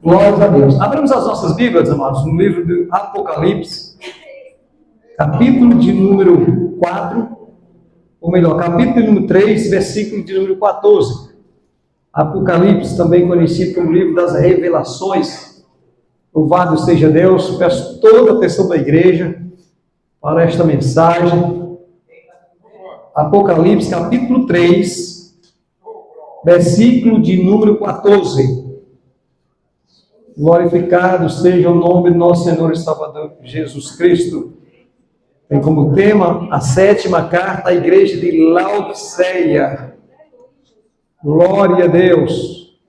Glórias a Deus. Abrimos as nossas Bíblias, amados, no livro do Apocalipse, capítulo de número 4, ou melhor, capítulo de número 3, versículo de número 14. Apocalipse, também conhecido como livro das revelações. Louvado seja Deus. Peço toda a atenção da igreja para esta mensagem. Apocalipse, capítulo 3, versículo de número 14. Glorificado seja o nome do nosso Senhor e Salvador Jesus Cristo. Tem como tema a 7ª carta à igreja de Laodiceia. Glória a Deus.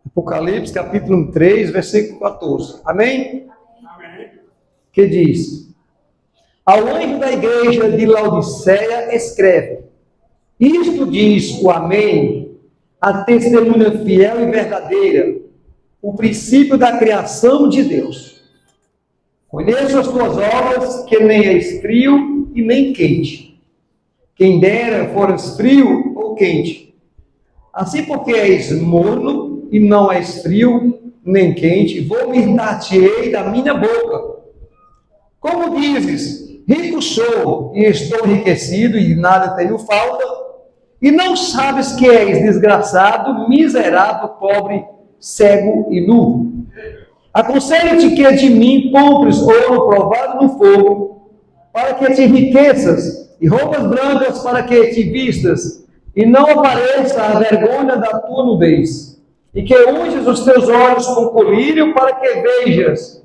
Apocalipse, capítulo 3, versículo 14. Amém? Amém. Que diz: ao anjo da igreja de Laodiceia escreve: isto diz o Amém, a testemunha fiel e verdadeira, o princípio da criação de Deus. Conheço as tuas obras, que nem és frio e nem quente. Quem dera foras frio ou quente. Assim, porque és morno e não és frio nem quente, vomitar-te-ei da minha boca. Como dizes: rico sou e estou enriquecido e nada tenho falta, e não sabes que és desgraçado, miserável, pobre, cego e nu. Aconselho-te que de mim compres ouro provado no fogo, para que te enriqueças, e roupas brancas para que te vistas, e não apareça a vergonha da tua nudez. E que unges os teus olhos com colírio, para que vejas.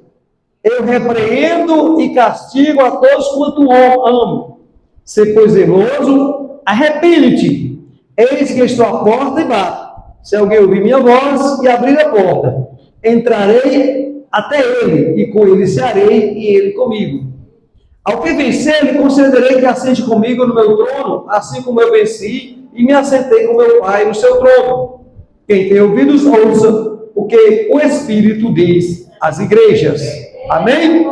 Eu repreendo e castigo a todos quanto amo. Se pois zeloso, arrepende-te. Eis que estou à porta e bato. Se alguém ouvir minha voz e abrir a porta, entrarei até ele, e com ele cearei, e ele comigo. Ao que vencer, lhe concederei que assente comigo no meu trono, assim como eu venci e me assentei com meu Pai no seu trono. Quem tem ouvidos, ouça o que o Espírito diz às igrejas. Amém?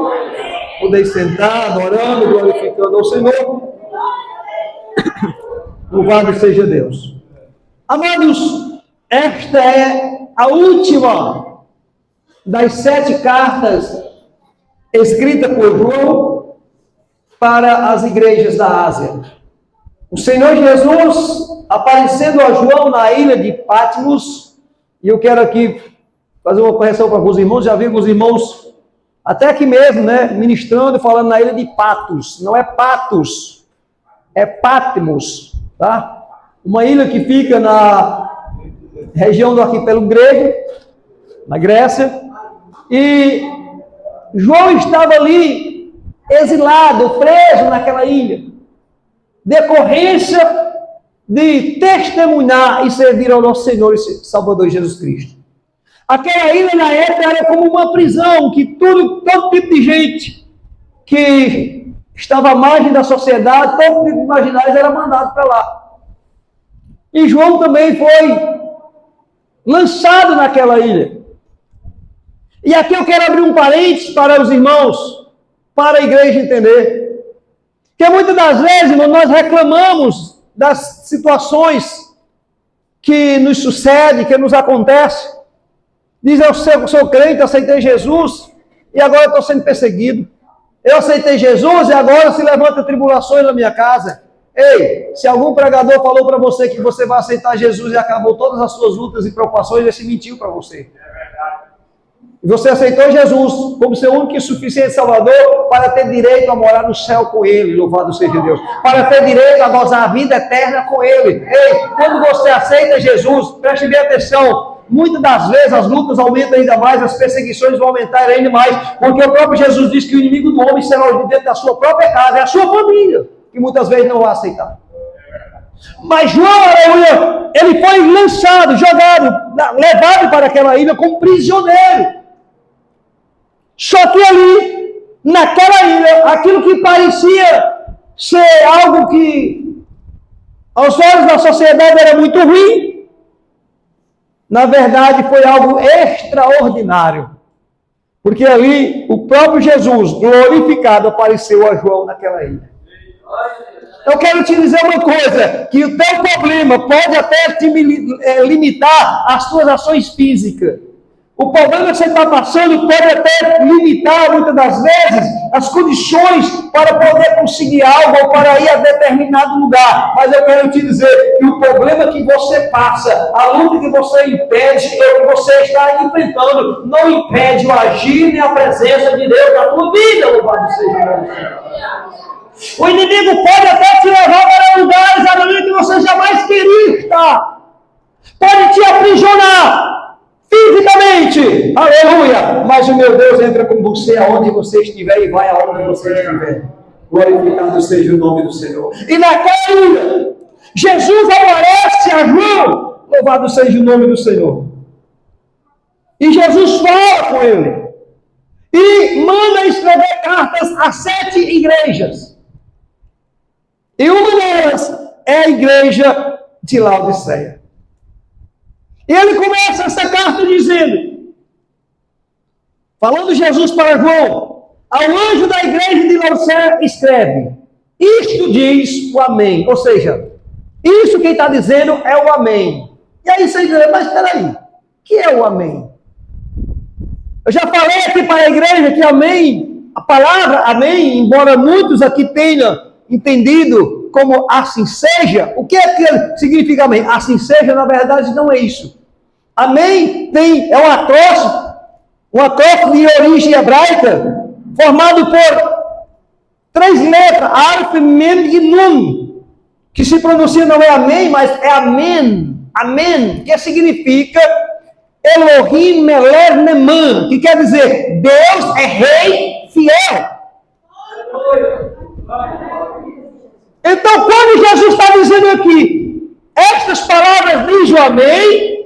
Podeis sentar, adorando, glorificando ao Senhor. Louvado seja Deus. Amados, esta é a última das 7 cartas escritas por João para as igrejas da Ásia. O Senhor Jesus aparecendo a João na ilha de Patmos, e eu quero aqui fazer uma correção para alguns irmãos. Já vi alguns irmãos até aqui mesmo, né, ministrando e falando na ilha de Patos. Não é Patos, é Patmos, tá? Uma ilha que fica na região do arquipélago grego, na Grécia, e João estava ali exilado, preso naquela ilha, decorrência de testemunhar e servir ao nosso Senhor e Salvador Jesus Cristo. Aquela ilha na época era como uma prisão, que todo tipo de gente que estava à margem da sociedade, todo tipo de marginais era mandado para lá. E João também foi lançado naquela ilha. E aqui eu quero abrir um parênteses para os irmãos, para a igreja entender. Que muitas das vezes, irmão, nós reclamamos das situações que nos sucedem, que nos acontecem. Diz: eu sou crente, aceitei Jesus, e agora estou sendo perseguido. Eu aceitei Jesus e agora se levanta tribulações na minha casa. Ei, se algum pregador falou para você que você vai aceitar Jesus e acabou todas as suas lutas e preocupações, ele se mentiu para você. E você aceitou Jesus como seu único e suficiente Salvador para ter direito a morar no céu com Ele, louvado seja Deus. Para ter direito a gozar a vida eterna com Ele. Ei, quando você aceita Jesus, preste bem atenção, muitas das vezes as lutas aumentam ainda mais, as perseguições vão aumentar ainda mais, porque o próprio Jesus diz que o inimigo do homem será de dentro da sua própria casa, é a sua família, que muitas vezes não vai aceitar. Mas João, aleluia, ele foi lançado, jogado, levado para aquela ilha como prisioneiro. Só que ali, naquela ilha, aquilo que parecia ser algo que, aos olhos da sociedade, era muito ruim, na verdade foi algo extraordinário. Porque ali o próprio Jesus, glorificado, apareceu a João naquela ilha. Eu quero te dizer uma coisa, que o teu problema pode até te limitar às tuas ações físicas. O problema que você está passando pode até limitar, muitas das vezes, as condições para poder conseguir algo ou para ir a determinado lugar. Mas eu quero te dizer que o problema que você passa, a luta que você impede, ou que você está enfrentando, não impede o agir nem a presença de Deus na tua vida, louvado seja Deus. O inimigo pode até te levar para lugares aonde que você jamais queria estar. Pode te aprisionar fisicamente, aleluia, mas o meu Deus entra com você aonde você estiver e vai aonde você estiver. Glorificado seja o nome do Senhor. E naquela ilha, Jesus aparece a João, louvado seja o nome do Senhor. E Jesus fala com ele e manda escrever cartas a 7 igrejas. E uma delas é a igreja de Laodiceia. E ele começa essa carta dizendo, falando Jesus para João, ao anjo da igreja de Laodiceia escreve, isto diz o amém. Ou seja, isso quem está dizendo é o amém. E aí você diz, mas espera aí, o que é o amém? Eu já falei aqui para a igreja que amém, a palavra amém, embora muitos aqui tenham entendido como assim seja, o que é que significa amém? Assim seja, na verdade, não é isso. Amém é um acróstico de origem hebraica, formado por 3 letras, Alef, Mem e Nun, que se pronuncia não é amém, mas é amém, amém, que significa Elohim Meler Neman, que quer dizer, Deus é rei fiel. Então, quando Jesus está dizendo aqui, estas palavras diz o amém,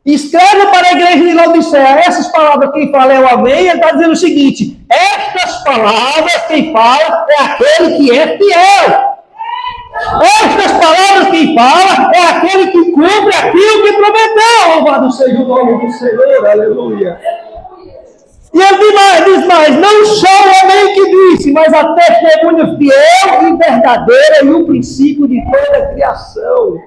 escreve para a igreja de Laodiceia, essas palavras quem fala é o amém, ele está dizendo o seguinte, estas palavras quem fala é aquele que é fiel. Estas palavras quem fala é aquele que cumpre aquilo que prometeu. Louvado seja o nome do Senhor, aleluia. E ele diz mais, não só o amém que disse, mas a testemunha fiel e verdadeira e o princípio de toda a criação.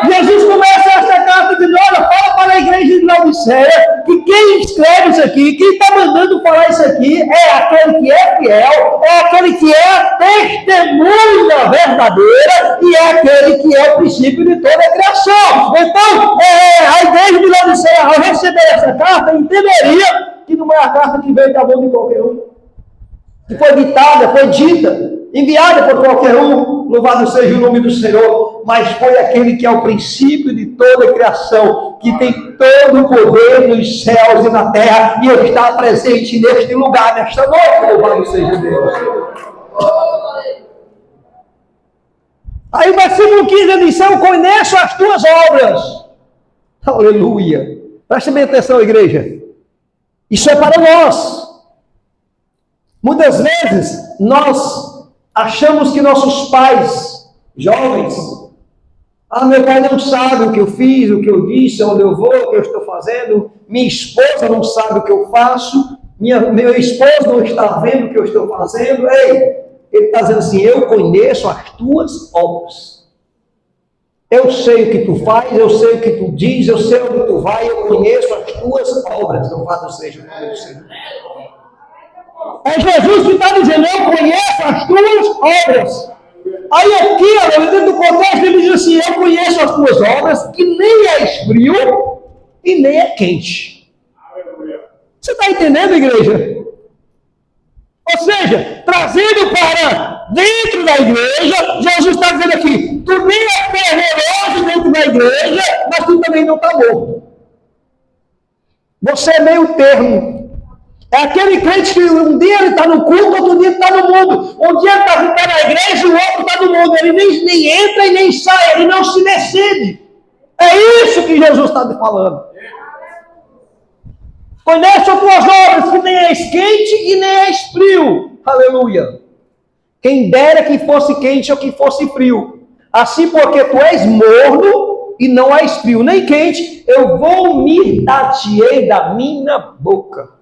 Jesus começa essa carta de olha, fala para a igreja de Laodiceia que quem escreve isso aqui, quem está mandando falar isso aqui é aquele que é fiel, é aquele que é a testemunha verdadeira e é aquele que é o princípio de toda a criação. Então, a igreja de Laodiceia, ao receber essa carta, entenderia que não é a carta que veio da boca de qualquer um, que foi ditada, foi dita, enviada por qualquer um, louvado seja o nome do Senhor, mas foi aquele que é o princípio de toda a criação, que tem todo o poder nos céus e na terra, e está presente neste lugar, nesta noite, louvado seja Deus. Aí o versículo 15 ele diz, eu conheço as tuas obras. Aleluia. Preste bem atenção, igreja. Isso é para nós. Muitas vezes, nós achamos que nossos pais, jovens, meu pai não sabe o que eu fiz, o que eu disse, onde eu vou, o que eu estou fazendo, minha esposa não sabe o que eu faço, meu esposo não está vendo o que eu estou fazendo. Ei, ele está dizendo assim, eu conheço as tuas obras. Eu sei o que tu faz, eu sei o que tu diz, eu sei onde tu vai, eu conheço as tuas obras. Louvado seja o nome do Senhor. É Jesus que está dizendo, eu conheço as tuas obras. Aí aqui, dentro do contexto, ele diz assim, eu conheço as tuas obras, que nem é frio e nem é quente. Você está entendendo, igreja? Ou seja, trazendo para dentro da igreja, Jesus está dizendo aqui, tu nem é fervoroso dentro da igreja, mas tu também não está morto. Você é meio termo. É aquele crente que um dia ele está no culto, outro dia ele está no mundo. Um dia ele está na igreja, o outro está no mundo. Ele nem entra e nem sai, ele não se decide. É isso que Jesus está falando. Conhece as tuas obras, que nem és quente e nem és frio. Aleluia. Quem dera que fosse quente ou que fosse frio. Assim, porque tu és morno e não és frio nem quente, eu vomitei da minha boca.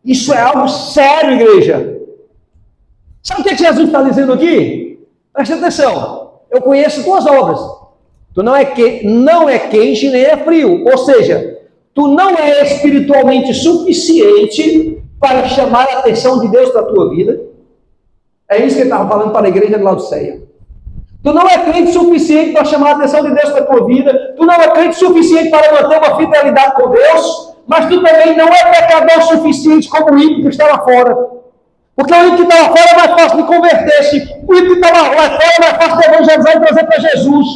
Isso é algo sério, igreja. Sabe o que Jesus está dizendo aqui? Presta atenção. Eu conheço tuas obras. Tu não é quente nem é frio. Ou seja, tu não é espiritualmente suficiente para chamar a atenção de Deus para a tua vida. É isso que ele estava falando para a igreja de Laodiceia. Tu não é crente suficiente para chamar a atenção de Deus para a tua vida. Tu não é crente suficiente para manter uma fidelidade com Deus. Mas tu também não é pecador suficiente como o ímpio que está lá fora. Porque o ímpio que está lá fora é mais fácil de converter-se. O ímpio que está lá fora é mais fácil de evangelizar e trazer para Jesus.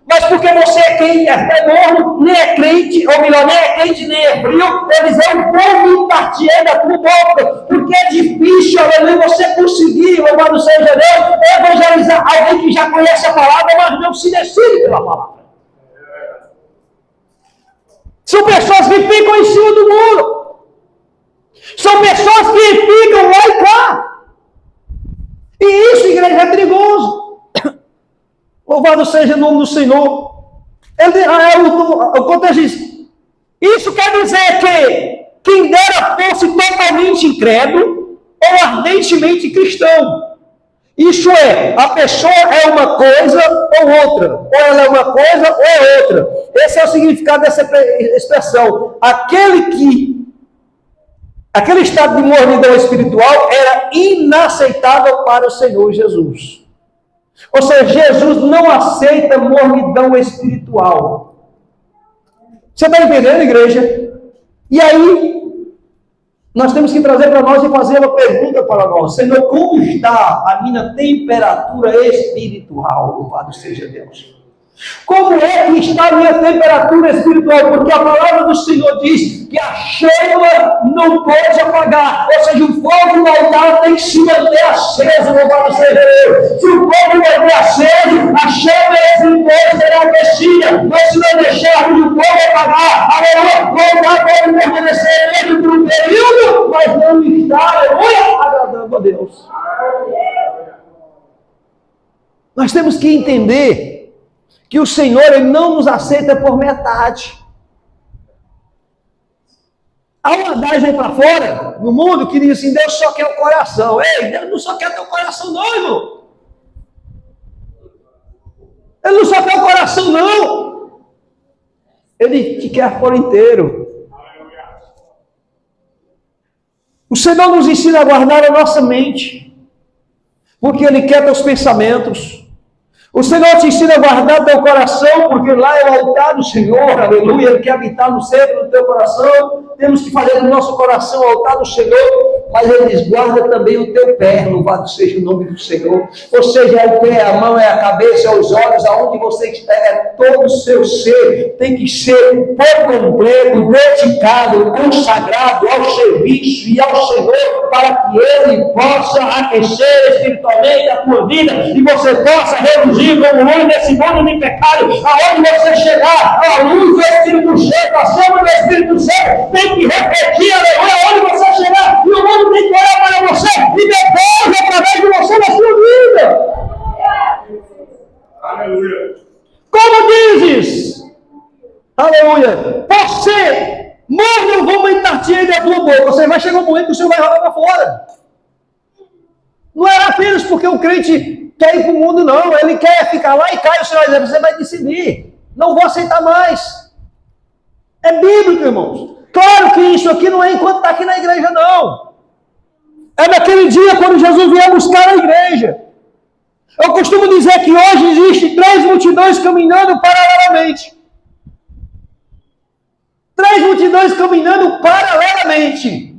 Mas porque você é quem é morno, nem é crente, ou melhor, nem é quente, nem é frio, eles é um povo partir da tua boca. Porque é difícil, aleluia, você conseguir, louvado seja Deus, evangelizar alguém que já conhece a palavra, mas não se decide pela palavra. São pessoas que ficam em cima do muro. São pessoas que ficam lá e cá. E isso, igreja, é perigoso. Louvado seja o nome do Senhor. O contexto diz, isso quer dizer que quem dera fosse totalmente incrédulo ou ardentemente cristão. Isso é, a pessoa é uma coisa ou outra. Ou ela é uma coisa ou é outra. Esse é o significado dessa expressão. Aquele estado de mornidão espiritual era inaceitável para o Senhor Jesus. Ou seja, Jesus não aceita mornidão espiritual. Você está entendendo, igreja? E aí, nós temos que trazer para nós e fazer uma pergunta para nós. Senhor, como está a minha temperatura espiritual? Louvado seja Deus. Como é que está a minha temperatura espiritual? Porque a palavra do Senhor diz que a chama não pode apagar. Ou seja, o fogo no altar tem que se manter aceso, louvado seja Deus. Se o fogo manter aceso, a chama espiritual será aquecida. Mas se não deixarmos o fogo apagar, aleluia, o altar pode permanecer mesmo por um período, mas não está, aleluia, agradando a Deus. Nós temos que entender que o Senhor ele não nos aceita por metade. Há uma adagem para fora, no mundo, que diz assim, Deus só quer o coração. Ei, Deus não só quer teu coração não, irmão. Ele não só quer o coração não. Ele te quer por inteiro. O Senhor nos ensina a guardar a nossa mente, porque Ele quer teus pensamentos. O Senhor te ensina a guardar teu coração, porque lá é o altar do Senhor, aleluia, Ele quer habitar no centro do teu coração. Temos que fazer do nosso coração o altar do Senhor, mas Ele guarda também o teu pé, louvado seja o nome do Senhor. Ou seja, é o pé, a mão, é a cabeça, é os olhos, aonde você está, é todo o seu ser, tem que ser por completo, dedicado, consagrado ao serviço e ao Senhor, para que Ele possa aquecer espiritualmente a tua vida, e você possa reduzir como luz nesse mundo de pecado, aonde você chegar, a luz do Espírito Santo, a chama do Espírito Santo, tem que repetir, aleluia, aonde você chegar, e o mundo tem que olhar para você, e depois, através de você, na sua vida. Aleluia. Como dizes? Aleluia. Você, morre, eu vou entartir da tua boca. Você vai chegar um momento que o Senhor vai rolar para fora. Não é apenas porque o crente quer ir para o mundo, não. Ele quer ficar lá e cai, o Senhor vai dizer, você vai decidir. Não vou aceitar mais. É bíblico, irmãos. Claro que isso aqui não é enquanto está aqui na igreja, não. É naquele dia quando Jesus vier buscar a igreja. Eu costumo dizer que hoje existem 3 multidões caminhando paralelamente. 3 multidões caminhando paralelamente.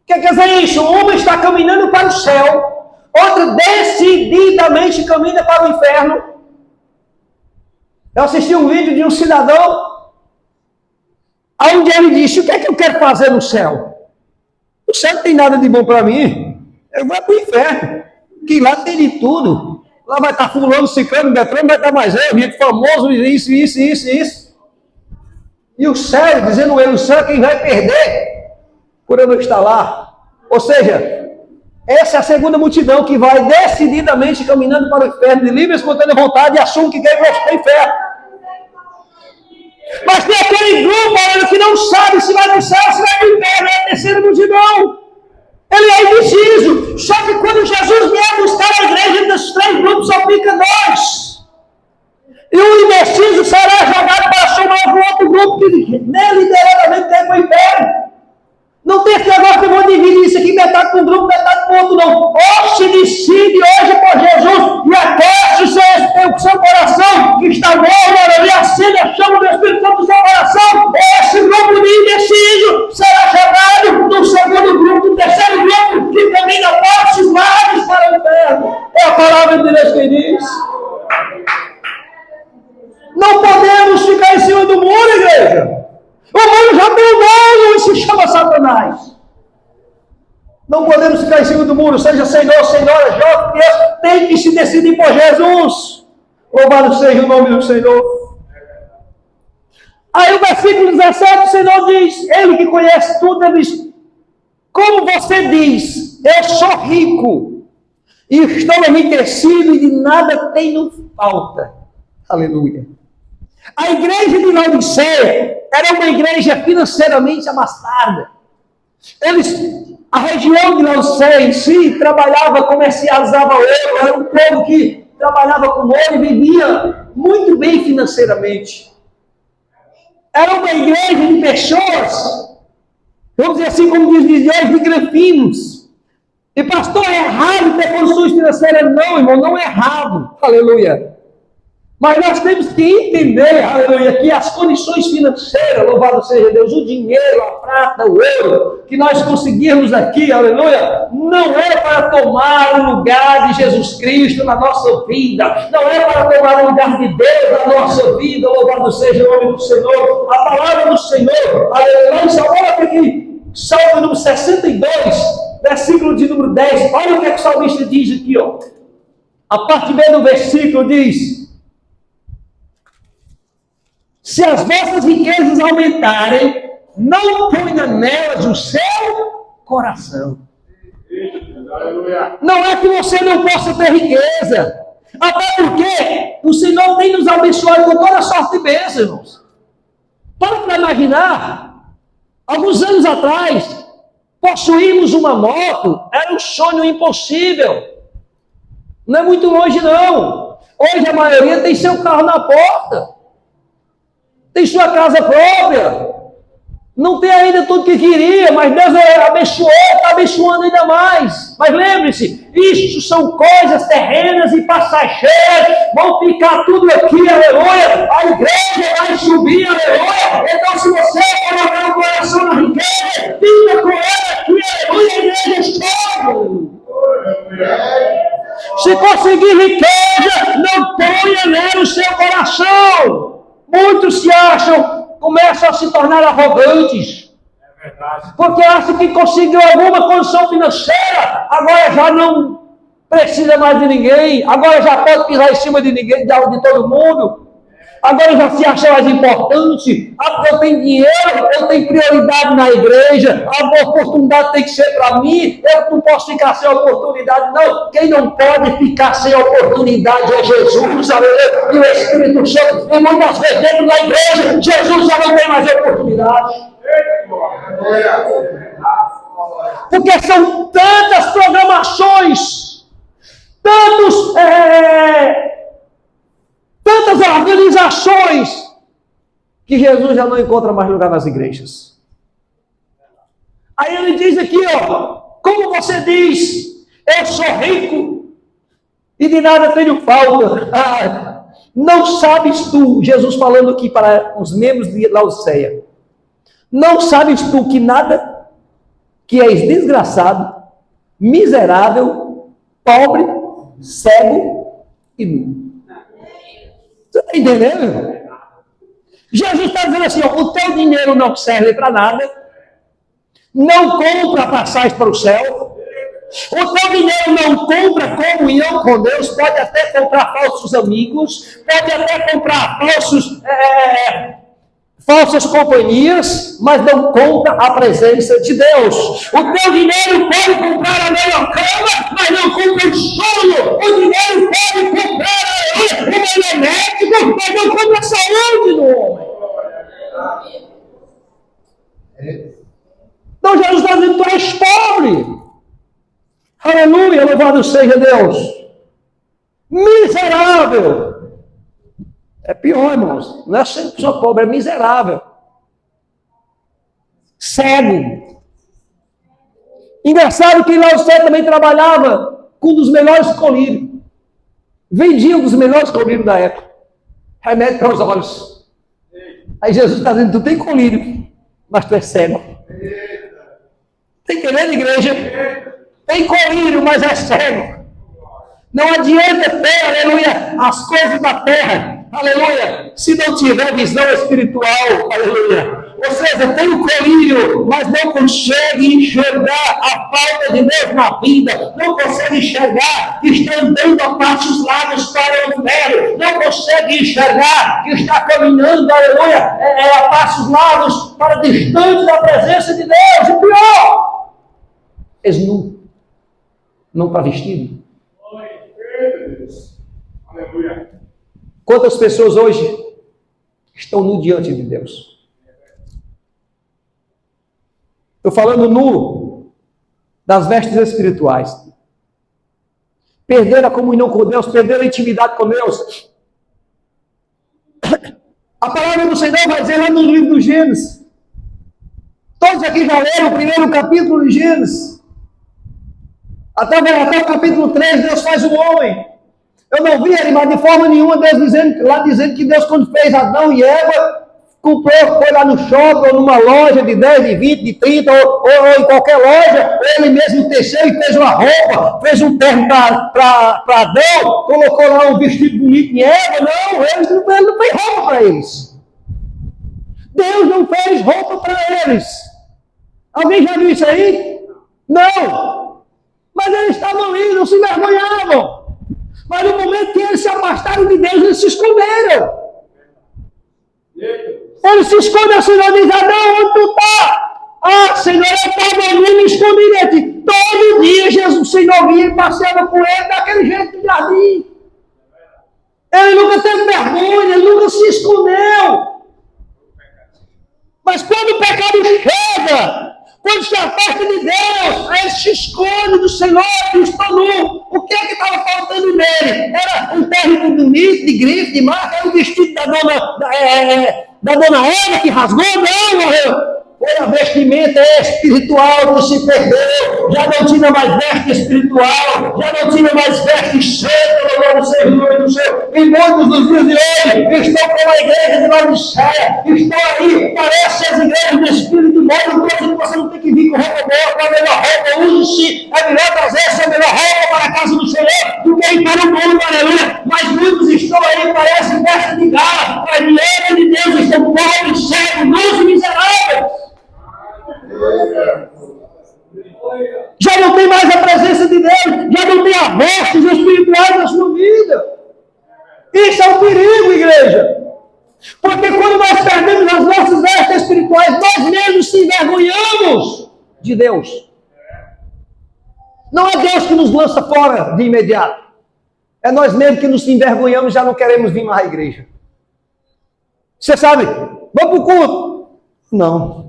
O que quer dizer isso? Uma está caminhando para o céu, outra decididamente caminha para o inferno. Eu assisti um vídeo de um cidadão onde ele disse, o que é que eu quero fazer no céu? O céu não tem nada de bom para mim. Eu vou para o inferno, que lá tem de tudo. Lá vai estar fulano, ciclano, Beltrano, vai estar mais gente famoso, isso. E o céu, dizendo ele, o céu é quem vai perder por eu não estar lá. Ou seja, essa é a segunda multidão que vai decididamente caminhando para o inferno, de livre e espontânea vontade, e assume que quer ir para o inferno. Mas tem aquele grupo que não sabe se vai para o céu, se vai para o inferno, é obedecer a multidão. Ele é indeciso. Só que quando Jesus vier buscar a igreja, dos 3 grupos só fica 2. E o indeciso será jogado para chamar o outro grupo que deliberadamente quer para o inferno. Não tem esse negócio que eu vou dividir isso aqui, metade para um grupo, metade para o outro, não. Ou se decide hoje por Jesus e aquece o seu coração, que está morno, e acende a chama do Espírito Santo do seu coração. Esse grupo de indeciso será jogado no segundo grupo, no terceiro grupo, que caminha passos largos para o inferno. É a palavra de Deus que diz. Não podemos ficar em cima do muro, igreja. O muro já tem um dono e se chama Satanás. Não podemos ficar em cima do muro, seja senhor, senhora, jovem, criança, tem que se decidir por Jesus. Louvado seja o nome do Senhor. Aí o versículo 17, o Senhor diz, Ele que conhece tudo, Ele diz, como você diz, eu sou rico, e estou enriquecido e de nada tenho falta. Aleluia. A igreja de Laodiceia era uma igreja financeiramente abastada. A região de Laodiceia em si trabalhava, comercializava ouro, era um povo que trabalhava com ouro e vivia muito bem financeiramente. Era uma igreja de pessoas, vamos dizer assim, como diz hoje, de granfinos. E pastor, é errado ter condições financeiras? Não, irmão, não é errado. Aleluia. Mas nós temos que entender, aleluia, que as condições financeiras, louvado seja Deus, o dinheiro, a prata, o ouro, que nós conseguirmos aqui, aleluia, não é para tomar o lugar de Jesus Cristo na nossa vida, não é para tomar o lugar de Deus na nossa vida, louvado seja o nome do Senhor. A palavra do Senhor, aleluia, olha aqui, Salmo número 62, versículo de número 10, olha o que o salmista diz aqui, ó. A parte B do versículo diz: se as vossas riquezas aumentarem, não ponha nelas o seu coração. Não é que você não possa ter riqueza. Até porque o Senhor tem nos abençoado com toda sorte de bênçãos, irmãos. Para imaginar, alguns anos atrás, possuímos uma moto, era um sonho impossível. Não é muito longe, não. Hoje a maioria tem seu carro na porta. Tem sua casa própria, não tem ainda tudo que queria, mas Deus abençoou, está abençoando ainda mais. Mas lembre-se, isso são coisas terrenas e passageiras, vão ficar tudo aqui, aleluia, a igreja vai subir, aleluia. Então se você colocar o coração na riqueza, fica com ela aqui, aleluia, a igreja sobe. Se conseguir riqueza, não ponha nela o seu coração. Muitos se acham, começam a se tornar arrogantes. É verdade. Porque acham que conseguiu alguma condição financeira, agora já não precisa mais de ninguém, agora já pode pisar em cima de ninguém, de todo mundo. Agora já se acha mais importante. Eu tenho dinheiro, eu tenho prioridade na igreja, a oportunidade tem que ser para mim, eu não posso ficar sem oportunidade, não. Quem não pode ficar sem oportunidade é Jesus, aleluia, e o Espírito Santo. E muitas vezes dentro da igreja, Jesus já não tem mais oportunidade. Porque são tantas programações, tantas organizações, que Jesus já não encontra mais lugar nas igrejas. Aí ele diz aqui, ó, como você diz, eu sou rico e de nada tenho falta. Não sabes tu, Jesus falando aqui para os membros de Laodiceia, não sabes tu que és desgraçado, miserável, pobre, cego e nu. Você está entendendo, irmão? Jesus está dizendo assim, ó, o teu dinheiro não serve para nada, não compra passagem para o céu, o teu dinheiro não compra comunhão com Deus, pode até comprar falsos amigos, pode até comprar falsas companhias, mas não compra a presença de Deus. O teu dinheiro pode comprar a melhor cama, mas não compra o sonho. O dinheiro pode comprar o melhor médico, mas não compra a saúde do homem. Então Jesus está dizendo, tu és pobre. Aleluia, louvado seja Deus. Miserável. É pior, irmãos. Não é ser pessoa pobre, é miserável. Cego. Engraçado que lá você também trabalhava com um dos melhores colírios. Vendia um dos melhores colírios da época. Remédio para os olhos. Aí Jesus está dizendo, tu tem colírio, mas tu é cego. Está entendendo, igreja? Tem colírio, mas é cego. Não adianta ter, aleluia, as coisas da terra, aleluia, se não tiver visão espiritual, aleluia. Ou seja, tem o colírio, mas não consegue enxergar a falta de Deus na vida, não consegue enxergar que está andando a passos largos para o inferno, não consegue enxergar que está caminhando, aleluia, a passos largos para distante da presença de Deus. E pior, nu, não está vestido. Aleluia. Quantas pessoas hoje estão nu diante de Deus? Estou falando nu das vestes espirituais. Perderam a comunhão com Deus, perderam a intimidade com Deus. A palavra do Senhor vai dizer lá no livro do Gênesis. Todos aqui já leram o primeiro capítulo de Gênesis. Até o capítulo 3, Deus faz o homem. Eu não vi ele, mas de forma nenhuma Deus dizendo que Deus, quando fez Adão e Eva, comprou, foi lá no shopping, ou numa loja de 10, de 20, de 30, ou em qualquer loja, ele mesmo teceu e fez uma roupa, fez um terno para Adão, colocou lá um vestido bonito em Eva. Não, ele não fez roupa para eles. Deus não fez roupa para eles. Alguém já viu isso aí? Não. Mas eles estavam indo, se envergonhavam. Mas no momento que eles se afastaram de Deus, eles se esconderam. Eles se escondem, o Senhor diz, Adão, onde tu está? Ah, Senhor, eu estava ali me escondendo. Todo dia Jesus, o Senhor vinha e passeava com ele daquele jeito de jardim. Ele nunca teve vergonha, ele nunca se escondeu. Mas quando o pecado chega, quando se afasta de Deus, aí ele se esconde do Senhor e está nu. O que é que estava faltando nele? Era um terno bonito, de grife, de marca, era o vestido da dona Eva que rasgou? Não, foi a vestimenta espiritual que se perdeu. Já não tinha mais veste espiritual, já não tinha mais veste santa, no Senhor do céu. E muitos dos dias de hoje estão com a igreja de Laodiceia, estão aí, parecem as igrejas do Espírito de modo que você não tem que vir com roupa boa, com a melhor roupa, use-se, é melhor trazer essa melhor roupa para a casa do Senhor do que ir para o mundo, aleluia. Mas muitos estão aí, parecem veste de gala, mas diante de Deus estão pobres, cegos, nus e miseráveis. Já não tem mais a presença de Deus, já não tem as vestes espirituais na sua vida. Isso é um perigo, igreja. Porque quando nós perdemos as nossas vestes espirituais, nós mesmos se envergonhamos de Deus. Não é Deus que nos lança fora de imediato. É nós mesmos que nos envergonhamos e já não queremos vir mais à igreja. Você sabe, vamos para o culto? Não.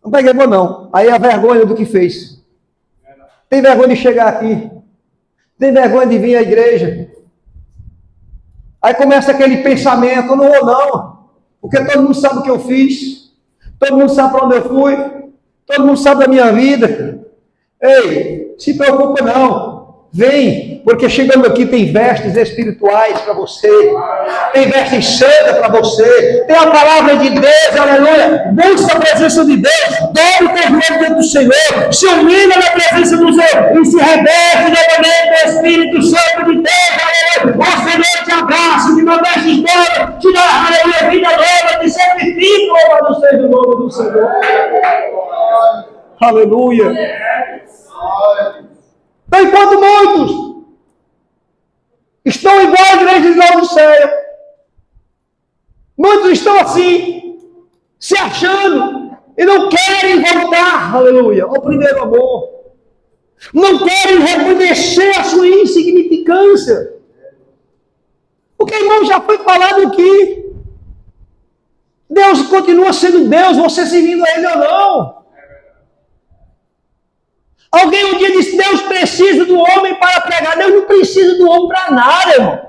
Não peguei bom não. Aí a vergonha do que fez. Tem vergonha de chegar aqui. Tem vergonha de vir à igreja. Aí começa aquele pensamento, eu não vou não. Porque todo mundo sabe o que eu fiz. Todo mundo sabe para onde eu fui. Todo mundo sabe da minha vida. Ei, se preocupa não. Vem, porque chegando aqui tem vestes espirituais para você, tem vestes santas para você, tem a palavra de Deus, aleluia. Busca a presença de Deus, dobre o teu joelho diante do Senhor, se humilha na presença do Senhor e se reveste novamente do Espírito Santo de Deus, aleluia. O Senhor te abraça, te dá vestes novas, te dá, aleluia, vida nova, te santifica, louvado seja o nome do Senhor. Aleluia. Então, enquanto muitos estão igual à igreja de Laodiceia, muitos estão assim, se achando, e não querem voltar, aleluia, ao primeiro amor. Não querem reconhecer a sua insignificância. Porque, irmão, já foi falado aqui. Deus continua sendo Deus, você servindo a Ele ou não. Alguém um dia disse, Deus precisa do homem para pregar. Deus não precisa do homem para nada, irmão.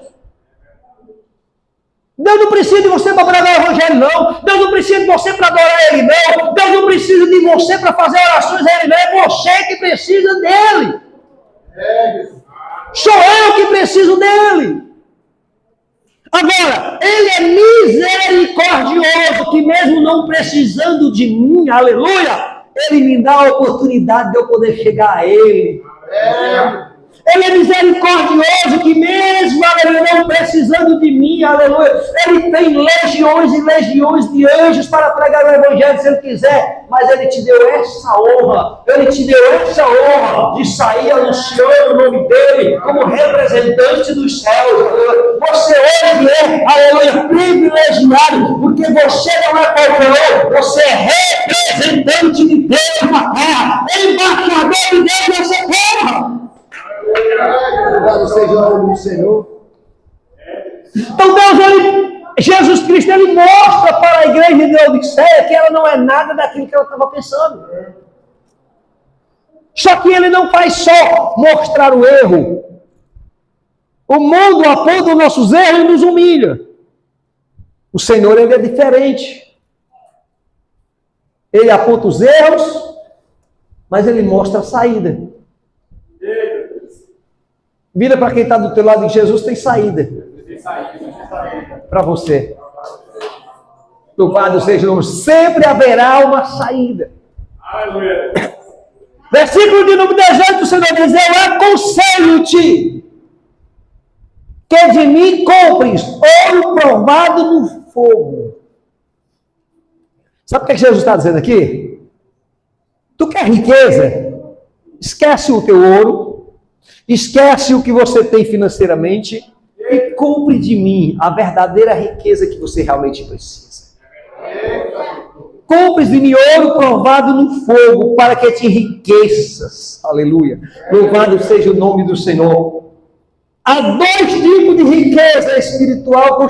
Deus não precisa de você para pregar o evangelho, não. Deus não precisa de você para adorar Ele, não. Deus não precisa de você para fazer orações a Ele, não. É você que precisa dEle. Sou eu que preciso dEle. Agora, Ele é misericordioso, que mesmo não precisando de mim, aleluia, Ele me dá a oportunidade de eu poder chegar a Ele. Ele é misericordioso, que mesmo, aleluia, não precisando de mim, aleluia, Ele tem legiões e legiões de anjos para pregar o evangelho se Ele quiser, mas Ele te deu essa honra, Ele te deu essa honra de sair anunciando o nome dEle como representante dos céus, aleluia. Você hoje é, aleluia, privilegiado, porque você não é qualquer um, você é representante de Deus na terra, embaixador de Deus nessa terra. Louvado seja o nome do Senhor. Então Jesus Cristo, Ele mostra para a igreja de Laodiceia que ela não é nada daquilo que ela estava pensando. Só que Ele não faz só mostrar o erro. O mundo aponta os nossos erros e nos humilha. O Senhor, Ele é diferente. Ele aponta os erros, mas Ele mostra a saída. Vira para quem está do teu lado, e Jesus tem saída. Para você. Louvado seja o nome. Sempre haverá uma saída. Aleluia. Versículo de número 18, o Senhor diz, eu aconselho-te que de mim compres ouro provado no fogo. Sabe o que Jesus está dizendo aqui? Tu quer riqueza? Esquece o teu ouro. Esquece o que você tem financeiramente e compre de mim a verdadeira riqueza que você realmente precisa. Compre de mim ouro provado no fogo para que te enriqueças. Aleluia. Louvado seja o nome do Senhor. Há dois tipos de riqueza espiritual.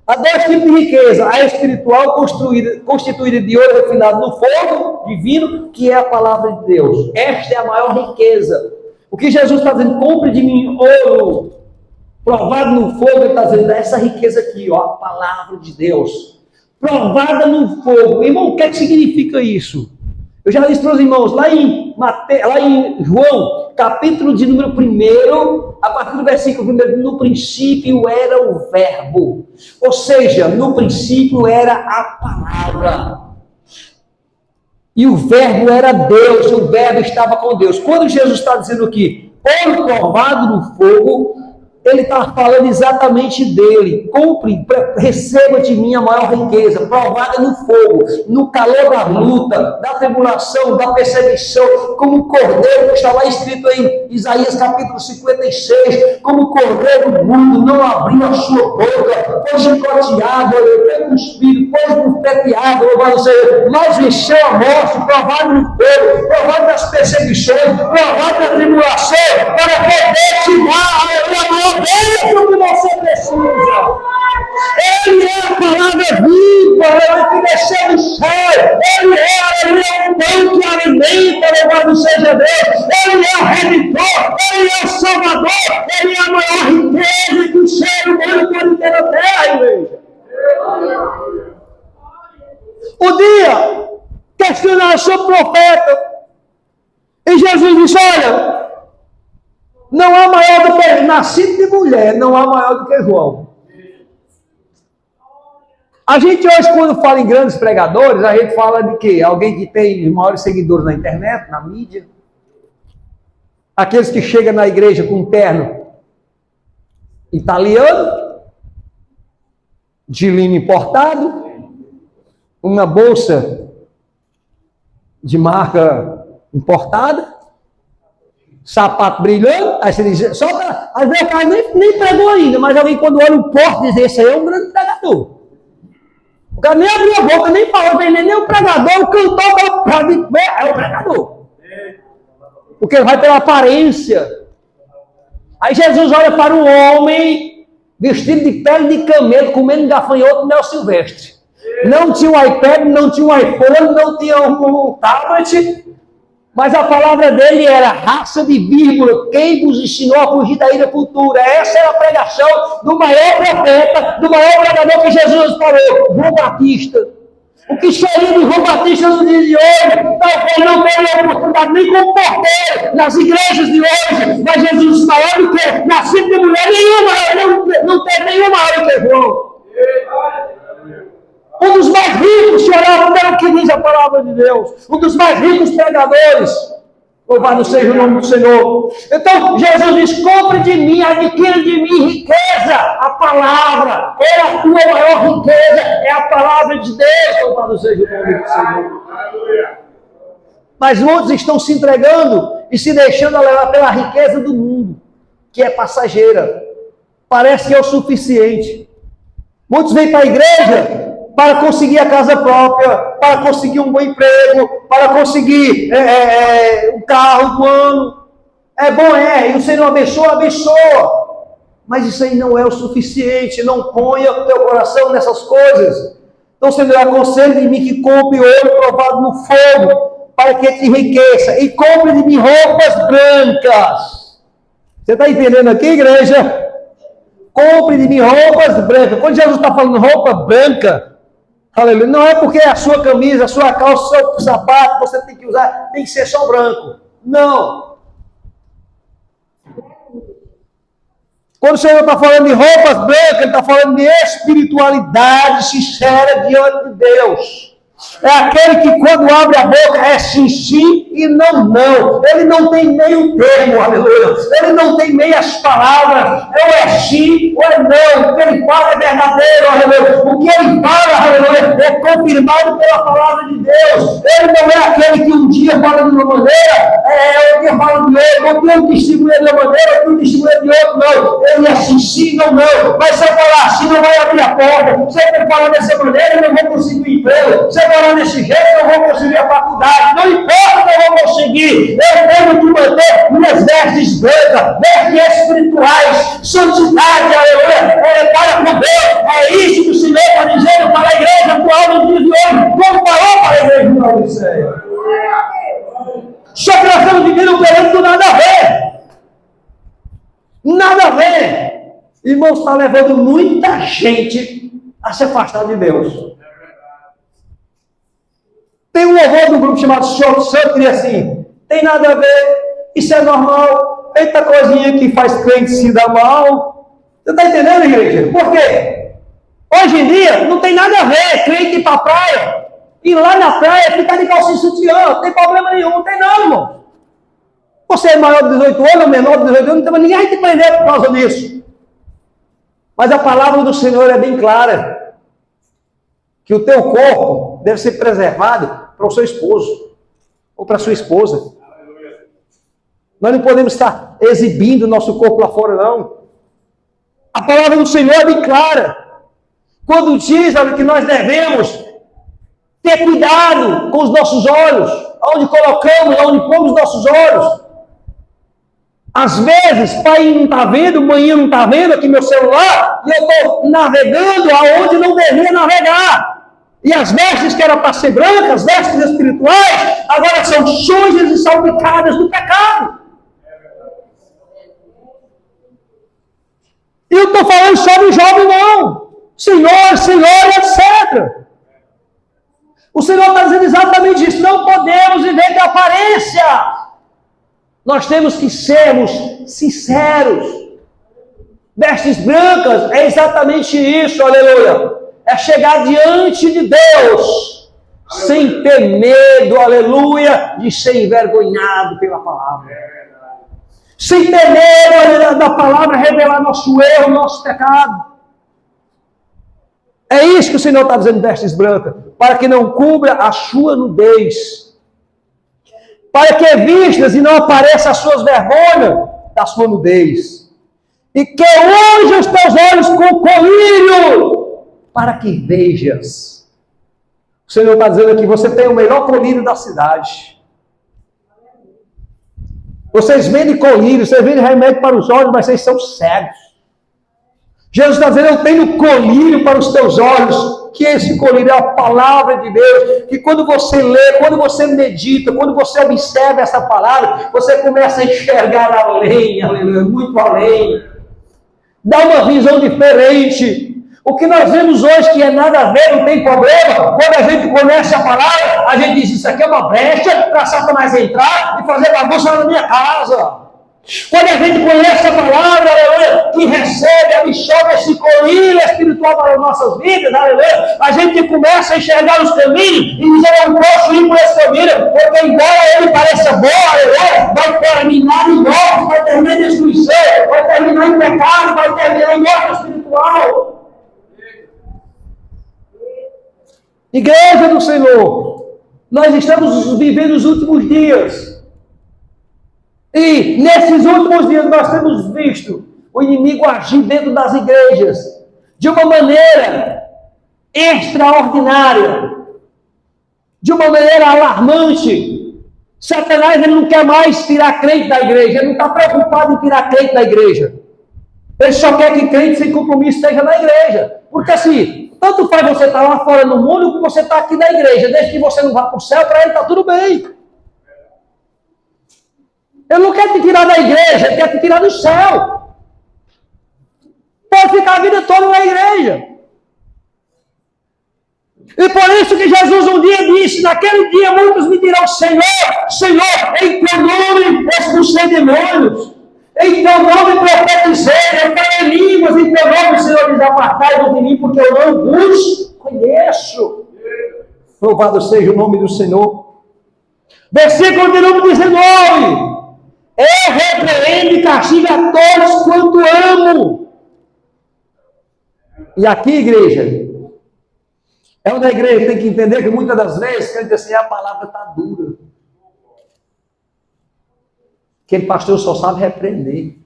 Há dois tipos de riqueza. A espiritual constituída de ouro refinado no fogo divino, que é a palavra de Deus. Esta é a maior riqueza. O que Jesus está dizendo, compre de mim ouro provado no fogo, Ele está dizendo, essa riqueza aqui, ó, a palavra de Deus, provada no fogo. Irmão, o que é que significa isso? Eu já disse para os irmãos, lá em João, capítulo de número 1, a partir do versículo 1, no princípio era o verbo, ou seja, no princípio era a palavra. E o verbo era Deus, o verbo estava com Deus. Quando Jesus está dizendo aqui, ouro provado no fogo, Ele está falando exatamente dele. Compre, receba de mim a maior riqueza, provada no fogo, no calor da luta, da tribulação, da perseguição, como cordeiro, que está lá escrito em Isaías capítulo 56, como cordeiro do mundo, não abriu a sua boca, foi chicoteado, foi cuspido, foi bufeteado, louvado seja, mas venceu a morte, provado no fogo, provado das perseguições, provado da tribulação, para poder te dar a maior bênção que você precisa. Ele é a palavra viva, Ele que desceu do céu. Ele é o pão que alimenta, louvado seja Deus. Ele é o Redentor, Ele é o Salvador, Ele é a maior riqueza que o ser humano pode ter na terra, igreja. Um dia, questionaram sobre o profeta, e Jesus disse, olha, não há maior do que nascido de mulher, não há maior do que João. A gente hoje, quando fala em grandes pregadores, a gente fala de quê? Alguém que tem os maiores seguidores na internet, na mídia. Aqueles que chegam na igreja com um terno italiano, de linho importado, uma bolsa de marca importada, sapato brilhando, aí você diz, só pra, às vezes o cara nem pregou ainda, mas alguém quando olha o porte diz, esse aí é um grande pregador. O cara nem abriu a boca, nem falou, nem o pregador, o cantor é o pregador. Porque ele vai pela aparência. Aí Jesus olha para um homem vestido de pele de camelo, comendo gafanhoto mel silvestre. Não tinha um iPad, não tinha um iPhone, não tinha um tablet, Mas a palavra dele era raça de vírgula, quem vos ensinou a fugir da ira futura. Essa era a pregação do maior profeta, do maior pregador que Jesus falou, João Batista. O que seria de João Batista no dia de hoje, talvez não tenha oportunidade nem como porteiro nas igrejas de hoje, mas Jesus falou que nascido de mulher nenhuma, não tem nenhuma hora que João. Um dos mais ricos chorava pelo que diz a palavra de Deus. Um dos mais ricos pregadores. Louvado seja o nome do Senhor. Então, Jesus diz, compre de mim, adquira de mim riqueza. A palavra é a tua maior riqueza. É a palavra de Deus. Louvado seja o nome do Senhor. Mas muitos estão se entregando e se deixando levar pela riqueza do mundo, que é passageira. Parece que é o suficiente. Muitos vêm para a igreja para conseguir a casa própria, para conseguir um bom emprego, para conseguir um carro do ano. É bom, e o Senhor abençoa, abençoa. Mas isso aí não é o suficiente. Não ponha o teu coração nessas coisas. Então, Senhor, eu aconselho de mim que compre ouro provado no fogo, para que te enriqueça. E compre de mim roupas brancas. Você está entendendo aqui, igreja? Compre de mim roupas brancas. Quando Jesus está falando roupa branca, aleluia, não é porque a sua camisa, a sua calça, o seu sapato, você tem que usar, tem que ser só branco. Não. Quando o Senhor está falando de roupas brancas, Ele está falando de espiritualidade sincera diante de Deus. É aquele que quando abre a boca é sim, sim e não, não. Ele não tem meio termo, aleluia. Ele não tem meias palavras. Ou é sim ou é não. O que ele fala é verdadeiro, aleluia. O que ele fala, aleluia, é confirmado pela palavra de Deus. Ele não é aquele que um dia fala de uma maneira, outro dia fala de outra. Outro dia testemunha de uma maneira, outro testemunha de outra. Não. Ele é sim, sim, não, não. Mas se eu falar assim, não vai abrir a porta. Se eu falar dessa maneira, eu não vou conseguir um emprego. Se eu falar desse jeito, eu vou conseguir a faculdade. Não importa que eu vou conseguir. Eu tenho que manter minhas vestes brancas, vestes espirituais, santidade, aleluia, para com Deus. É isso que o Senhor está dizendo para a igreja atual no dia de hoje. Como falou para a igreja de Laodiceia. Só que nós estamos vivendo um período que nada a ver. Nada a ver. Irmãos, está levando muita gente a se afastar de Deus. Tem um louvor do grupo chamado Show Santo que diz assim, tem nada a ver, isso é normal, eita coisinha que faz crente se dar mal. Você está entendendo, igreja? Por quê? Hoje em dia não tem nada a ver crente ir para a praia, ir lá na praia, ficar de calcinha sutiã, não tem problema nenhum, não tem não, irmão. Você é maior de 18 anos, ou menor de 18 anos, ninguém vai te prender por causa disso. Mas a palavra do Senhor é bem clara, que o teu corpo deve ser preservado para o seu esposo, ou para a sua esposa. Nós não podemos estar exibindo o nosso corpo lá fora, não. A palavra do Senhor é bem clara. Quando diz que nós devemos ter cuidado com os nossos olhos, onde colocamos, onde pomos os nossos olhos. Às vezes, pai não está vendo, mãe não está vendo aqui meu celular, e eu estou navegando aonde não deveria navegar. E as vestes que eram para ser brancas, vestes espirituais, agora são sujas e salpicadas do pecado. E eu estou falando só do jovem, não. Senhor, Senhor, etc. O Senhor está dizendo exatamente isso. Não podemos viver de aparência. Nós temos que sermos sinceros. Vestes brancas é exatamente isso, aleluia. É chegar diante de Deus, sem ter medo, aleluia, de ser envergonhado pela palavra. Sem ter medo da palavra revelar nosso erro, nosso pecado. É isso que o Senhor está dizendo, vestes brancas, para que não cubra a sua nudez. Para que vistas e não apareçam as suas vergonhas da sua nudez. E que unja os teus olhos com colírio, para que vejas. O Senhor está dizendo aqui, você tem o melhor colírio da cidade. Vocês vendem colírio, vocês vendem remédio para os olhos, mas vocês são cegos. Jesus está dizendo, eu tenho colírio para os teus olhos, que esse colírio é a palavra de Deus, que quando você lê, quando você medita, quando você observa essa palavra, você começa a enxergar além, aleluia, muito além. Dá uma visão diferente. O que nós vemos hoje que é nada a ver, não tem problema, quando a gente conhece a palavra, a gente diz, isso aqui é uma brecha para Satanás entrar e fazer bagunça na minha casa. Quando a gente conhece a palavra, aleluia, que recebe, absorve esse colírio espiritual para as nossas vidas, aleluia, a gente começa a enxergar os caminhos e dizer, eu não posso ir por esse caminho, porque embora ele pareça bom, aleluia, vai terminar em morte, vai terminar em destruição, vai terminar em pecado, vai terminar em morte espiritual. Igreja do Senhor, nós estamos vivendo os últimos dias. E nesses últimos dias nós temos visto o inimigo agir dentro das igrejas de uma maneira extraordinária, de uma maneira alarmante. Satanás ele não quer mais tirar crente da igreja, ele não está preocupado em tirar crente da igreja. Ele só quer que crente sem compromisso esteja na igreja. Porque assim, tanto faz você estar lá fora no mundo como você está aqui na igreja. Desde que você não vá para o céu, para ele está tudo bem. Ele não quer te tirar da igreja, ele quer te tirar do céu. Pode ficar a vida toda na igreja. E por isso que Jesus um dia disse, naquele dia muitos me dirão, Senhor, Senhor, em teu nome expulsei demônios, em teu nome profetizei, eu falei línguas, em teu nome, Senhor, diz, apartai-vos de mim, porque eu não vos conheço. Louvado seja o nome do Senhor. Versículo de número 19. Eu repreendo e castigo a todos quanto amo. E aqui, igreja, é onde a igreja tem que entender que muitas das vezes, que ele diz assim, a palavra está dura. Aquele pastor só sabe repreender.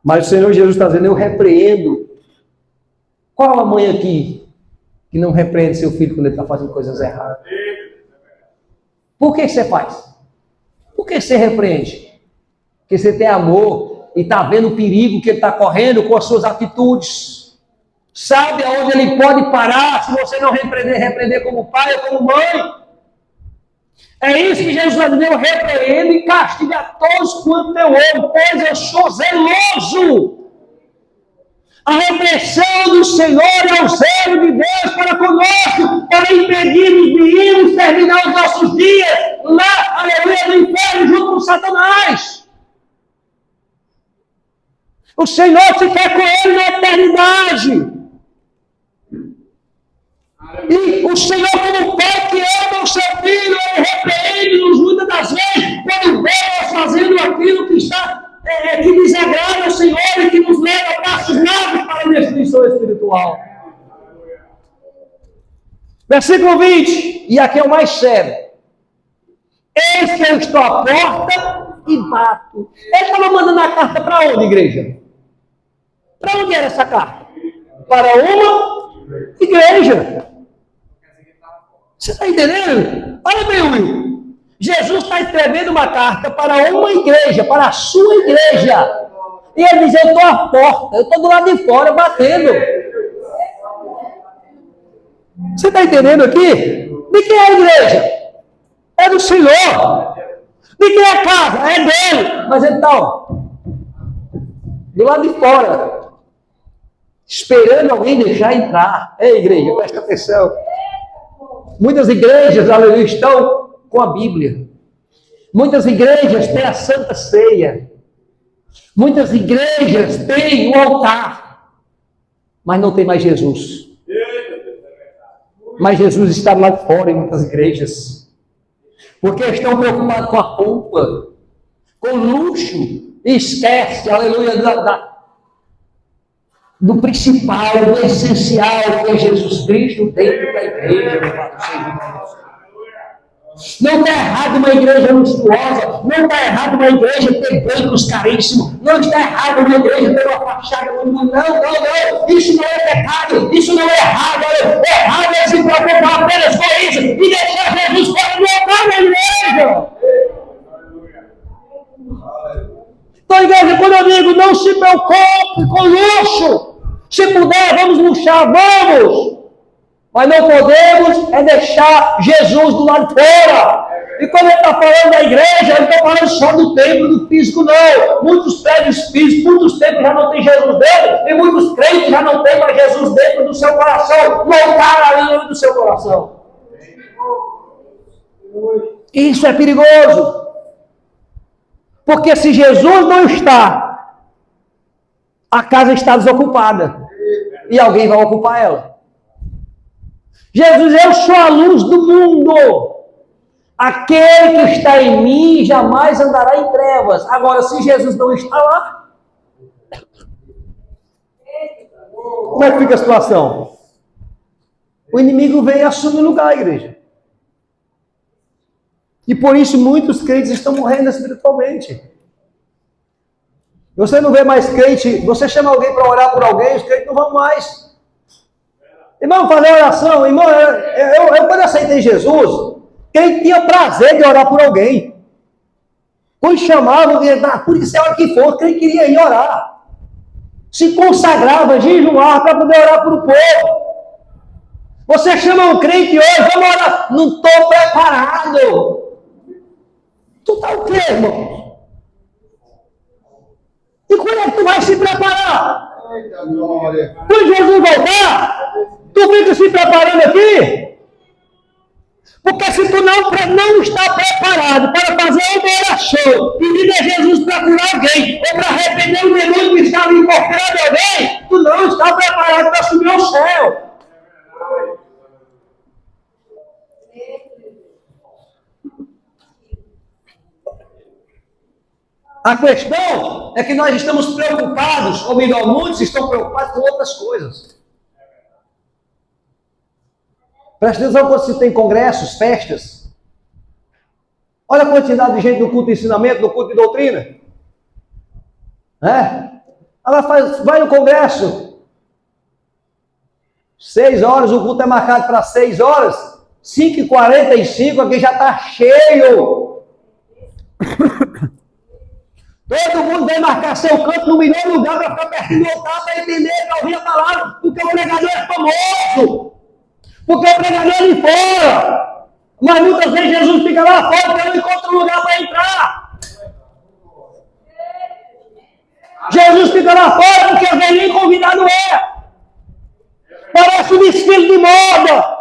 Mas o Senhor Jesus está dizendo, eu repreendo. Qual a mãe aqui que não repreende seu filho quando ele está fazendo coisas erradas? Por que você faz? Por que você repreende? Porque você tem amor e está vendo o perigo que ele está correndo com as suas atitudes. Sabe aonde ele pode parar se você não repreender como pai ou como mãe. É isso que Jesus vai dizer, eu repreendo e castigo a todos quanto eu amo, pois eu sou zeloso. A repressão do Senhor é o zelo de Deus para conosco, para impedir-nos de irmos terminar os nossos dias lá, aleluia, no inferno, junto com Satanás. O Senhor se quer com ele na eternidade. E o Senhor, como Pai que ama o seu filho, ele repreende-nos muitas das vezes, quando vê nós fazendo aquilo que está... que desagrada ao Senhor e que nos leva a passos largos para a destruição espiritual. Versículo 20, e aqui é o mais sério. Eis que eu estou à porta e bato. Ele estava mandando a carta para onde, igreja? Para onde era essa carta? Para uma igreja. Você está entendendo? Olha bem, Will. Jesus está escrevendo uma carta para uma igreja, para a sua igreja. E ele diz, eu estou à porta, eu estou do lado de fora, batendo. Você está entendendo aqui? De quem é a igreja? É do Senhor. De quem é a casa? É dele. Mas ele está, do lado de fora, esperando alguém deixar entrar. Ei, igreja, presta atenção. Muitas igrejas, aleluia, estão com a Bíblia. Muitas igrejas têm a Santa Ceia. Muitas igrejas têm o altar. Mas não tem mais Jesus. Mas Jesus está lá de fora em muitas igrejas. Porque estão preocupados com a pompa, com o luxo. E esquece, aleluia, do principal, do essencial, que é Jesus Cristo dentro da igreja. Não está errado uma igreja luxuosa, não está errado uma igreja ter bancos caríssimos, não está errado uma igreja ter uma fachada, não, isso não é pecado, isso não é errado, errado é se preocupar apenas com isso e deixar Jesus fora do altar da igreja. Então, igreja, quando eu digo não se preocupe com luxo, Se puder, vamos luxar, vamos! Mas não podemos é deixar Jesus do lado de fora. E quando ele está falando da igreja, ele está falando só do templo, do físico, não. Muitos prédios físicos, muitos templos já não tem Jesus dentro, e muitos crentes já não tem mais Jesus dentro do seu coração. Não está ali dentro do seu coração. Isso é perigoso. Porque se Jesus não está, a casa está desocupada. E alguém vai ocupar ela. Jesus, eu sou a luz do mundo. Aquele que está em mim jamais andará em trevas. Agora, se Jesus não está lá, como é que fica a situação? O inimigo vem e assume o lugar, igreja. E por isso muitos crentes estão morrendo espiritualmente. Você não vê mais crente, você chama alguém para orar por alguém, os crentes não vão mais. Irmão, fazer oração, irmão, eu quando aceitei Jesus, quem tinha prazer de orar por alguém. Quando chamavam, por isso é a hora que for, quem queria ir orar. Se consagrava, jejuava para poder orar por o povo. Você chama um crente hoje, vamos orar. Não estou preparado. Tu está o quê, irmão? E quando é que tu vai se preparar? Quando Jesus voltar, tu fica se preparando aqui? Porque se tu não está preparado para fazer uma oração, pedir a Jesus para curar alguém, ou para arrepender o demônio que está ali encostando alguém, tu não está preparado para subir ao céu. A questão é que nós estamos preocupados, ou melhor, muitos estão preocupados com outras coisas. Presta atenção quando se tem congressos, festas. Olha a quantidade de gente no culto de ensinamento, no culto de doutrina. Ela vai no congresso. 6 horas, o culto é marcado para 6 horas. 5h45, aqui já está cheio. Todo mundo vem marcar seu canto no melhor lugar para ficar perto do altar, para entender, para ouvir a palavra, porque o pregador é famoso. Porque o pregador é de fora. Mas muitas vezes Jesus fica lá fora porque não encontra um lugar para entrar. Jesus fica lá fora porque o velhinho convidado é. Parece um desfile de moda.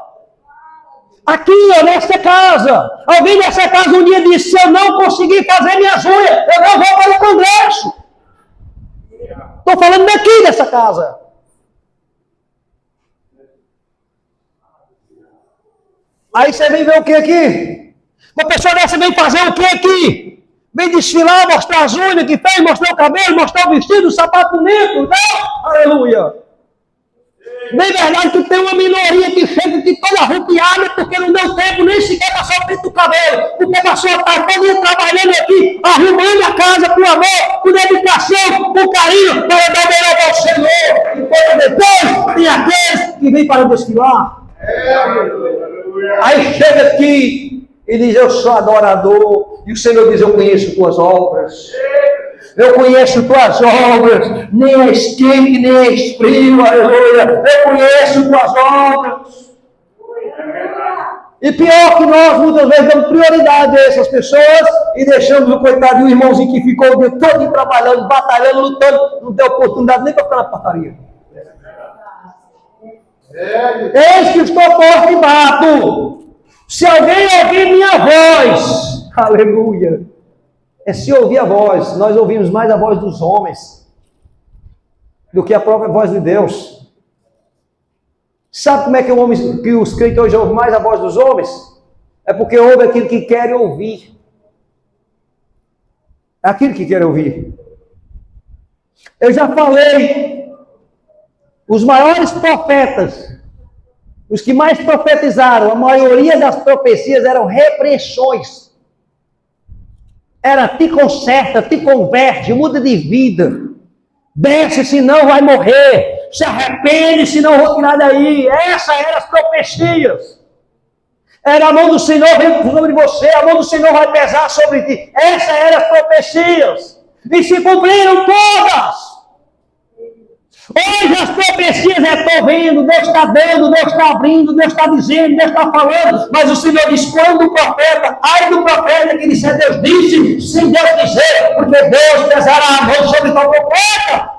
Aqui, ó, nesta casa. Alguém nessa casa um dia disse, se eu não conseguir fazer minhas unhas, eu não vou para o congresso. Estou falando daqui dessa casa. Aí você vem ver o que aqui? Uma pessoa dessa vem fazer o que aqui? Vem desfilar, mostrar as unhas que fez, mostrar o cabelo, mostrar o vestido, o sapato bonito. Não! Aleluia! Bem verdade que tem uma minoria que chega aqui toda arrupiada porque não deu tempo nem sequer para só o cabelo. Porque passou a tarde toda trabalhando aqui, arrumando a casa com amor, com dedicação, com carinho, para dar o melhor ao Senhor. Enquanto depois tem aqueles que vêm para desfilar. Aí chega aqui e diz, eu sou adorador. E o Senhor diz, eu conheço tuas obras. Eu conheço tuas obras. Nem és quente, nem és frio, aleluia. Eu conheço tuas obras. E pior que nós, muitas vezes, damos prioridade a essas pessoas e deixamos o coitado do irmãozinho que ficou o dia todo trabalhando, batalhando, lutando, não deu oportunidade nem para ficar na portaria. Eis que estou posto e bato. Se alguém ouvir minha voz, aleluia. É se ouvir a voz. Nós ouvimos mais a voz dos homens do que a própria voz de Deus. Sabe como é que os crentes hoje ouvem mais a voz dos homens? É porque ouvem aquilo que querem ouvir. É aquilo que querem ouvir. Eu já falei, os maiores profetas, os que mais profetizaram, a maioria das profecias eram repreensões. Era te conserta, te converte, muda de vida. Desce, senão vai morrer. Se arrepende, senão vou tirar daí. Essas eram as profecias. Era a mão do Senhor sobre você, a mão do Senhor vai pesar sobre ti. Essas eram as profecias. E se cumpriram todas. Hoje as profecias estou vendo, Deus está dando, Deus está abrindo, Deus está dizendo, Deus está falando, mas o Senhor diz, quando o profeta, ai do profeta que disser, Deus disse, sem Deus dizer, porque Deus pesará a mão sobre tal profeta.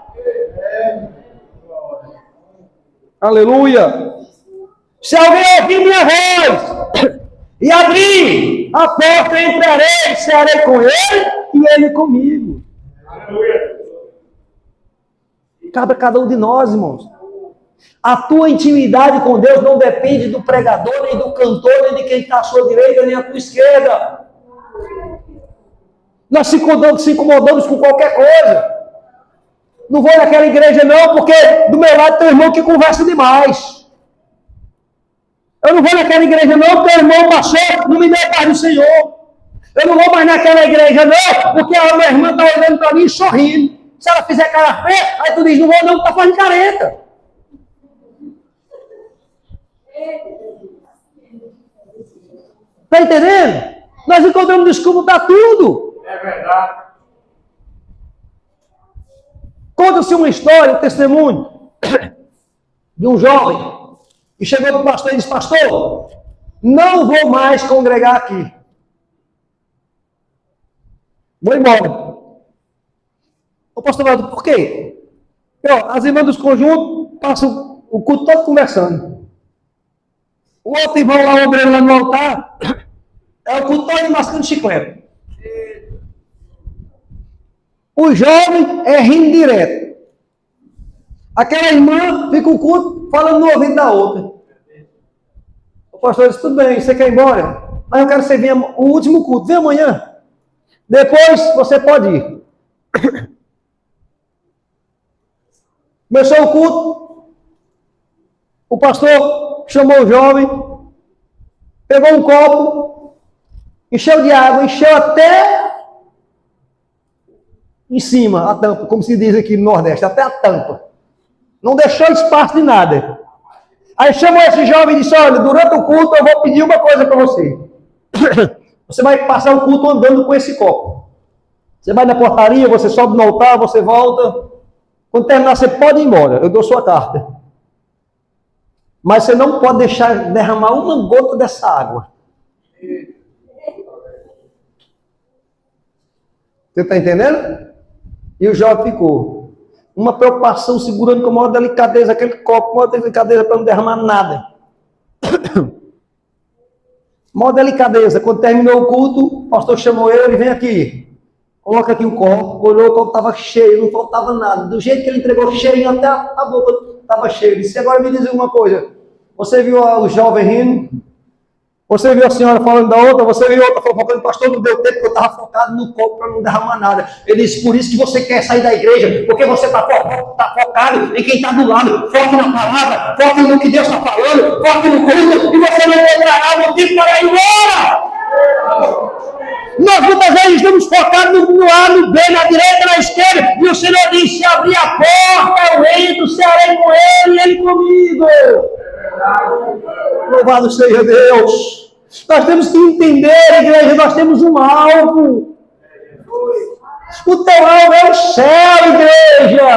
Aleluia. Se alguém ouvir minha voz e abrir a porta, entrarei, cearei com ele e ele comigo. Aleluia. Cabe a cada um de nós, irmãos. A tua intimidade com Deus não depende do pregador, nem do cantor, nem de quem está à sua direita, nem à tua esquerda. Nós se incomodamos com qualquer coisa. Não vou naquela igreja não, porque do meu lado tem um irmão que conversa demais. Eu não vou naquela igreja não, porque o irmão passou, não me deu a paz do Senhor. Eu não vou mais naquela igreja não, porque a minha irmã está olhando para mim e sorrindo. Se ela fizer cara feia, aí tu diz, não vou não, está fazendo careta. Está entendendo? Nós encontramos desculpa para tudo. É verdade. Conta-se uma história, um testemunho de um jovem que chegou para o pastor e disse, pastor, não vou mais congregar aqui. Vou embora. O pastor falou, por quê? As irmãs dos conjuntos passam o culto todo conversando. O outro irmão lá, o obreiro lá no altar, é o culto todo mascando chiclete. O jovem é rindo direto. Aquela irmã fica o culto falando no ouvido da outra. O pastor disse, tudo bem, você quer ir embora? Mas eu quero que você venha o último culto, vem amanhã. Depois você pode ir. Começou o culto, o pastor chamou o jovem, pegou um copo, encheu de água, encheu até em cima, a tampa, como se diz aqui no Nordeste, até a tampa. Não deixou espaço de nada. Aí chamou esse jovem e disse, olha, durante o culto eu vou pedir uma coisa para você. Você vai passar o culto andando com esse copo. Você vai na portaria, você sobe no altar, você volta. Quando terminar, você pode ir embora. Eu dou sua carta. Mas você não pode deixar derramar uma gota dessa água. Você está entendendo? E o jovem ficou. Uma preocupação, segurando com a maior delicadeza aquele copo, com a maior delicadeza para não derramar nada. Maior delicadeza. Quando terminou o culto, o pastor chamou ele, vem aqui. Coloca aqui o copo, olhou, o copo estava cheio, não faltava nada. Do jeito que ele entregou, cheirinho, até a boca estava cheia. Ele disse, agora me diz uma coisa. Você viu o jovem rindo? Você viu a senhora falando da outra? Você viu a outra fofocando? Pastor, não deu tempo, porque eu estava focado no copo para não derramar nada. Ele disse, por isso que você quer sair da igreja, porque você está focado em quem está do lado. Foque na palavra, foque no que Deus está falando, foque no culto, e você não encontrará motivo para ir embora. Nós muitas vezes estamos focados no A, no B, na direita, na esquerda, e o Senhor disse, se abrir a porta, eu entro, cearei com ele e ele comigo. Louvado seja Deus. Nós temos que entender, igreja, nós temos um alvo. O teu alvo é o céu, igreja.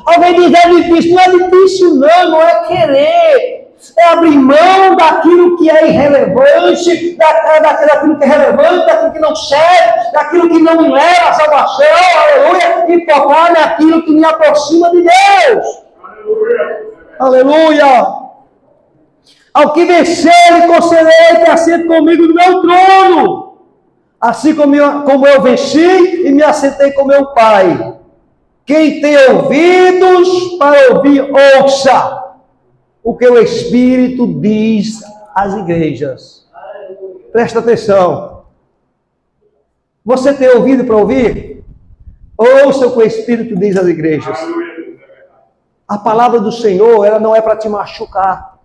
Alguém diz, é difícil. Não é difícil não é querer. É abrir mão daquilo que é irrelevante, daquilo que é relevante, daquilo que não serve, daquilo que não me leva à salvação, aleluia, e focar naquilo que me aproxima de Deus. Aleluia. Ao que vencer, ele concederei que assente comigo no meu trono, assim como eu venci e me assentei com meu Pai. Quem tem ouvidos para ouvir, ouça o que o Espírito diz às igrejas. Presta atenção. Você tem ouvido para ouvir? Ouça o que o Espírito diz às igrejas. A palavra do Senhor, ela não é para te machucar.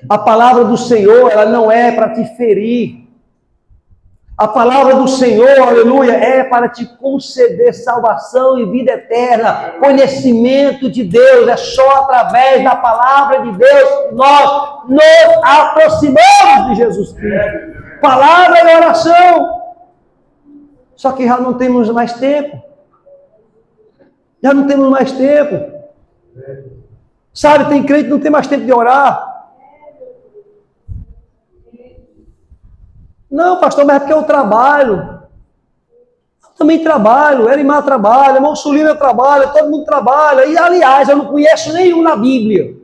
A palavra do Senhor, ela não é para te ferir. A palavra do Senhor, aleluia, é para te conceder salvação e vida eterna, conhecimento de Deus. É só através da palavra de Deus que nós nos aproximamos de Jesus Cristo. Palavra e oração. Só que já não temos mais tempo. Já não temos mais tempo. Sabe, tem crente que não tem mais tempo de orar. Não, pastor, mas é porque eu trabalho. Eu também trabalho, Erimar trabalha, irmão Sulina trabalha, todo mundo trabalha. E, aliás, eu não conheço nenhum na Bíblia.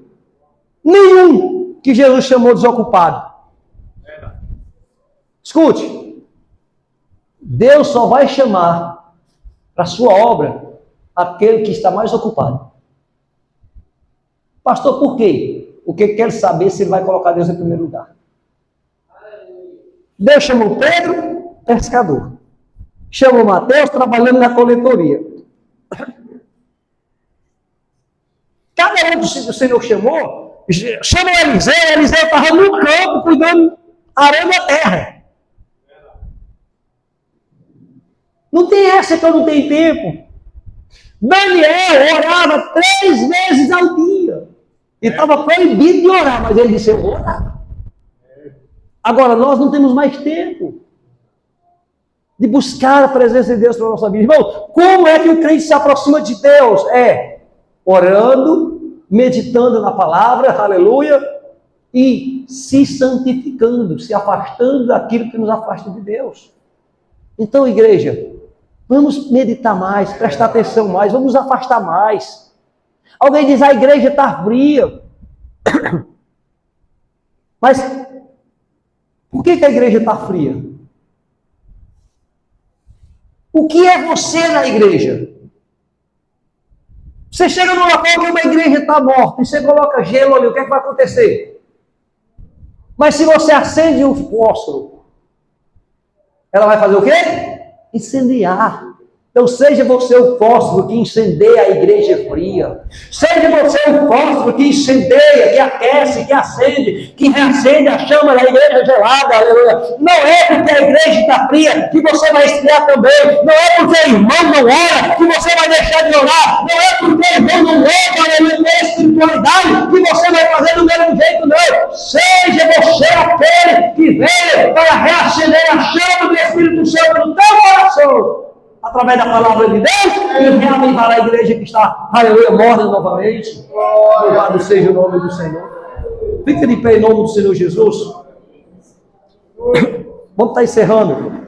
Nenhum que Jesus chamou desocupado. Escute. Deus só vai chamar para a sua obra aquele que está mais ocupado. Pastor, por quê? Porque quer saber se ele vai colocar Deus em primeiro lugar. Deus chamou Pedro, pescador. Chamou Mateus, trabalhando na coletoria. Cada um do Senhor chamou. Chamou Eliseu estava no campo cuidando areia da terra. Não tem essa que eu não tenho tempo. Daniel orava 3 vezes ao dia. E estava proibido de orar, mas ele disse, eu vou orar. Agora, nós não temos mais tempo de buscar a presença de Deus para a nossa vida. Irmão, como é que o crente se aproxima de Deus? Orando, meditando na palavra, aleluia, e se santificando, se afastando daquilo que nos afasta de Deus. Então, igreja, vamos meditar mais, prestar atenção mais, vamos nos afastar mais. Alguém diz, a igreja está fria. Mas, por que a igreja está fria? O que é você na igreja? Você chega num local que uma igreja está morta, e você coloca gelo ali, o que é que vai acontecer? Mas se você acende um fósforo, ela vai fazer o quê? Incendiar. Então seja você o fósforo que incendeia a igreja fria. Seja você o fósforo que incendeia, que aquece, que acende, que reacende a chama da igreja gelada. Aleluia. Não é porque a igreja está fria que você vai esfriar também. Não é porque o irmão não ora que você vai deixar de orar. Não é porque o irmão não ora na espiritualidade que você vai fazer do mesmo jeito, não. Seja você aquele que veio para reacender a chama do Espírito Santo no teu coração. Através da palavra de Deus, e reavivar a igreja que está, aleluia, morta novamente. Louvado seja o nome do Senhor. Fica de pé em nome do Senhor Jesus. Vamos estar encerrando.